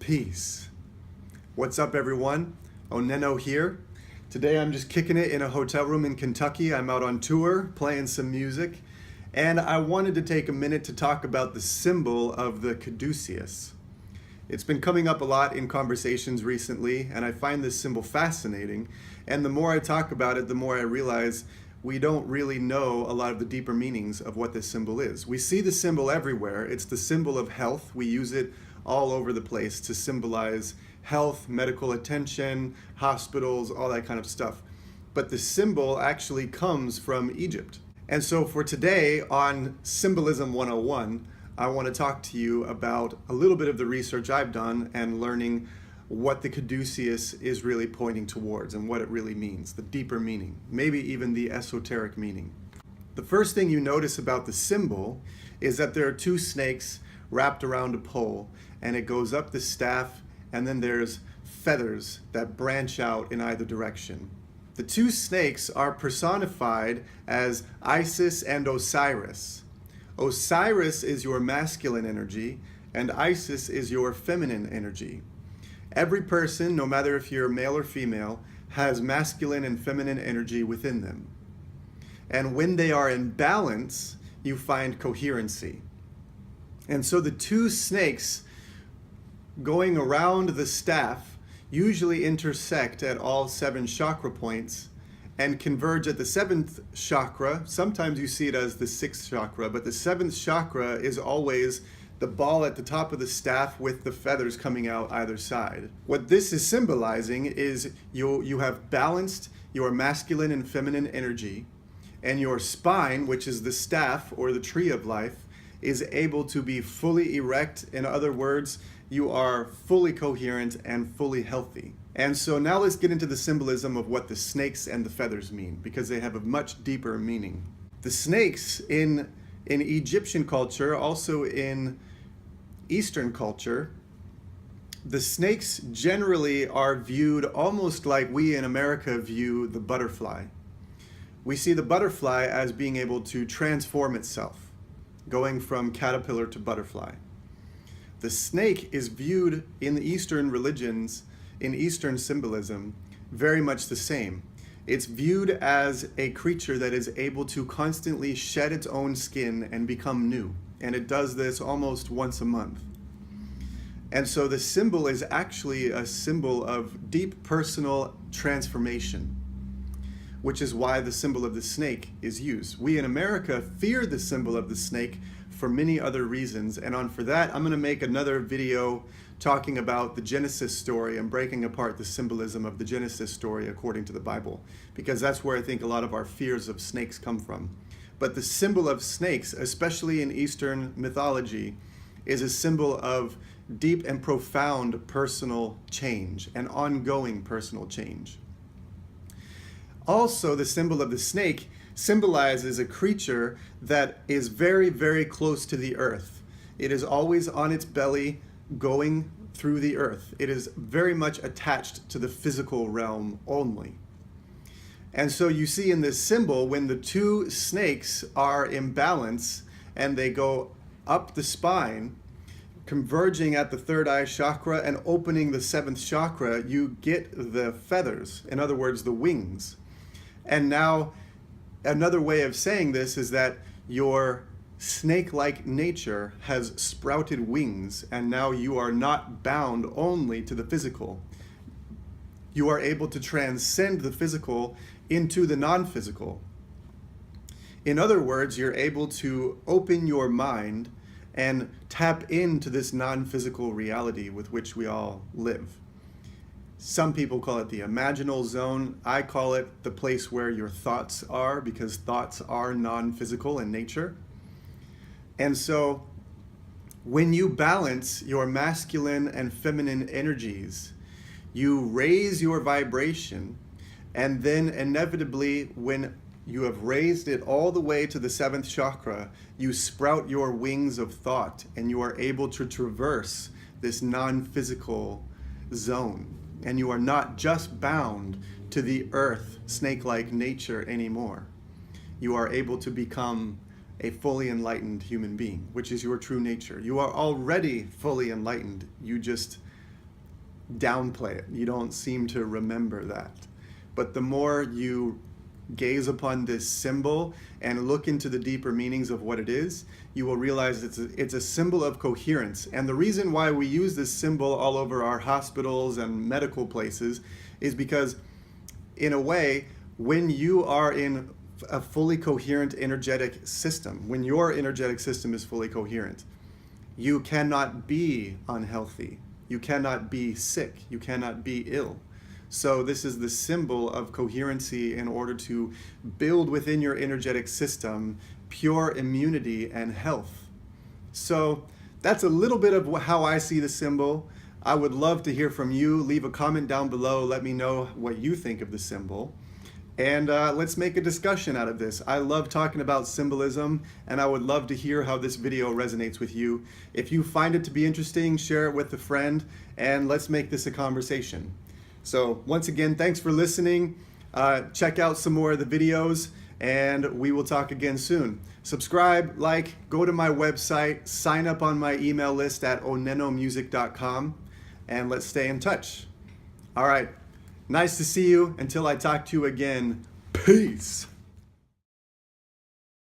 Peace. What's up, everyone? Oneno here. Today I'm just kicking it in a hotel room in Kentucky. I'm out on tour playing some music, and I wanted to take a minute to talk about the symbol of the Caduceus. It's been coming up a lot in conversations recently, and I find this symbol fascinating. And the more I talk about it, the more I realize we don't really know a lot of the deeper meanings of what this symbol is. We see the symbol everywhere. It's the symbol of health. We use it all over the place to symbolize health, medical attention, hospitals, all that kind of stuff. But the symbol actually comes from Egypt. And so for today on Symbolism 101, I want to talk to you about a little bit of the research I've done and learning what the Caduceus is really pointing towards and what it really means, the deeper meaning, maybe even the esoteric meaning. The first thing you notice about the symbol is that there are two snakes wrapped around a pole, and it goes up the staff, and then there's feathers that branch out in either direction. The two snakes are personified as Isis and Osiris. Osiris is your masculine energy, and Isis is your feminine energy. Every person, no matter if you're male or female, has masculine and feminine energy within them. And when they are in balance, you find coherency. And so the two snakes going around the staff usually intersect at all 7 chakra points and converge at the 7th chakra. Sometimes you see it as the 6th chakra, but the 7th chakra is always the ball at the top of the staff with the feathers coming out either side. What this is symbolizing is you have balanced your masculine and feminine energy, and your spine, which is the staff or the tree of life, is able to be fully erect. In other words, you are fully coherent and fully healthy. And so now let's get into the symbolism of what the snakes and the feathers mean, because they have a much deeper meaning. The snakes in Egyptian culture, also in Eastern culture, the snakes generally are viewed almost like we in America view the butterfly. We see the butterfly as being able to transform itself, going from caterpillar to butterfly. The snake is viewed in the Eastern religions, in Eastern symbolism, very much the same. It's viewed as a creature that is able to constantly shed its own skin and become new. And it does this almost once a month. And so the symbol is actually a symbol of deep personal transformation, which is why the symbol of the snake is used. We in America fear the symbol of the snake for many other reasons, and for that I'm going to make another video talking about the Genesis story and breaking apart the symbolism of the Genesis story according to the Bible, because that's where I think a lot of our fears of snakes come from. But the symbol of snakes, especially in Eastern mythology, is a symbol of deep and profound personal change and ongoing personal change. Also, the symbol of the snake symbolizes a creature that is very, very close to the earth. It is always on its belly going through the earth. It is very much attached to the physical realm only. And so you see in this symbol, when the two snakes are in balance and they go up the spine, converging at the third eye chakra and opening the 7th chakra, you get the feathers, in other words, the wings. And now another way of saying this is that your snake-like nature has sprouted wings, and now you are not bound only to the physical. You are able to transcend the physical into the non-physical. In other words, you're able to open your mind and tap into this non-physical reality with which we all live. Some people call it the imaginal zone. I call it the place where your thoughts are, because thoughts are non-physical in nature. And so when you balance your masculine and feminine energies, you raise your vibration, and then inevitably, when you have raised it all the way to the 7th chakra, you sprout your wings of thought, and you are able to traverse this non-physical zone. And you are not just bound to the earth, snake-like nature anymore. You are able to become a fully enlightened human being, which is your true nature. You are already fully enlightened. You just downplay it. You don't seem to remember that. But the more you gaze upon this symbol and look into the deeper meanings of what it is, you will realize it's a symbol of coherence. And the reason why we use this symbol all over our hospitals and medical places is because, in a way, when you are in a fully coherent energetic system, when your energetic system is fully coherent, you cannot be unhealthy. You cannot be sick. You cannot be ill. So this is the symbol of coherency in order to build within your energetic system pure immunity and health. So that's a little bit of how I see the symbol. I would love to hear from you. Leave a comment down below. Let me know what you think of the symbol. And let's make a discussion out of this. I love talking about symbolism, and I would love to hear how this video resonates with you. If you find it to be interesting, share it with a friend, and let's make this a conversation. So once again, thanks for listening. Check out some more of the videos, and we will talk again soon. Subscribe, like, go to my website, sign up on my email list at onenomusic.com, and let's stay in touch. All right, nice to see you. Until I talk to you again, peace.